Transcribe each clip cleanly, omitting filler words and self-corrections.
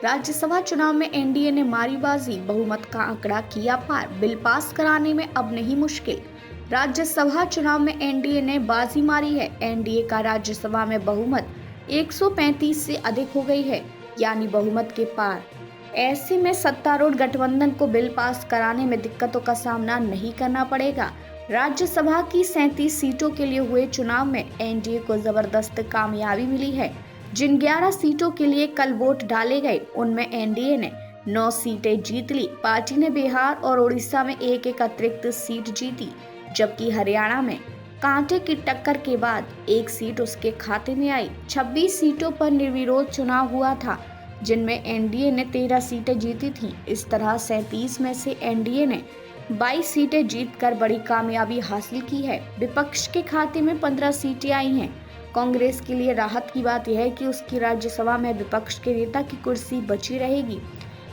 राज्यसभा चुनाव में एनडीए ने मारी बाजी, बहुमत का आंकड़ा किया पार, बिल पास कराने में अब नहीं मुश्किल। राज्यसभा चुनाव में एनडीए ने बाजी मारी है। एनडीए का राज्यसभा में बहुमत 135 से अधिक हो गई है, यानी बहुमत के पार। ऐसे में सत्तारूढ़ गठबंधन को बिल पास कराने में दिक्कतों का सामना नहीं करना पड़ेगा। राज्यसभा की 37 सीटों के लिए हुए चुनाव में एनडीए को जबरदस्त कामयाबी मिली है। जिन 11 सीटों के लिए कल वोट डाले गए, उनमें एनडीए ने 9 सीटें जीत ली। पार्टी ने बिहार और उड़ीसा में एक एक अतिरिक्त सीट जीती, जबकि हरियाणा में कांटे की टक्कर के बाद एक सीट उसके खाते में आई। 26 सीटों पर निर्विरोध चुनाव हुआ था, जिनमें एनडीए ने 13 सीटें जीती थीं। इस तरह 37 में से एनडीए ने 22 सीटें जीतकर बड़ी कामयाबी हासिल की है। विपक्ष के खाते में 15 सीटें आई हैं। कांग्रेस के लिए राहत की बात यह है कि उसकी राज्यसभा में विपक्ष के नेता की कुर्सी बची रहेगी।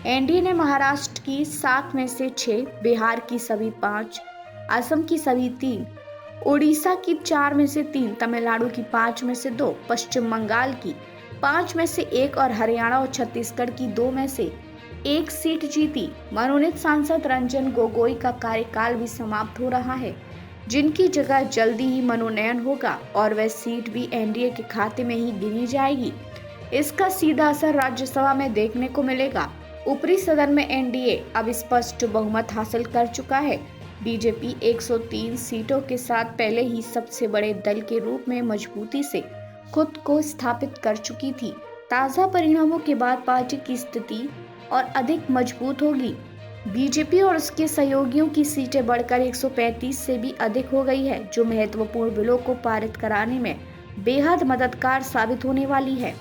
एनडीए ने महाराष्ट्र की 7 में से 6, बिहार की सभी 5, असम की सभी 3, उड़ीसा की 4 में से 3, तमिलनाडु की 5 में से 2, पश्चिम बंगाल की 5 में से 1 और हरियाणा और छत्तीसगढ़ की 2 में से 1 सीट जीती। मनोनीत सांसद रंजन गोगोई का कार्यकाल भी समाप्त हो रहा है, जिनकी जगह जल्दी ही मनोनयन होगा और वह सीट भी एनडीए के खाते में ही गिनी जाएगी। इसका सीधा असर राज्यसभा में देखने को मिलेगा। ऊपरी सदन में एनडीए अब स्पष्ट बहुमत हासिल कर चुका है। बीजेपी 103 सीटों के साथ पहले ही सबसे बड़े दल के रूप में मजबूती से खुद को स्थापित कर चुकी थी। ताज़ा परिणामों के बाद पार्टी की स्थिति और अधिक मजबूत होगी। बीजेपी और उसके सहयोगियों की सीटें बढ़कर 135 से भी अधिक हो गई है, जो महत्वपूर्ण बिलों को पारित कराने में बेहद मददगार साबित होने वाली है।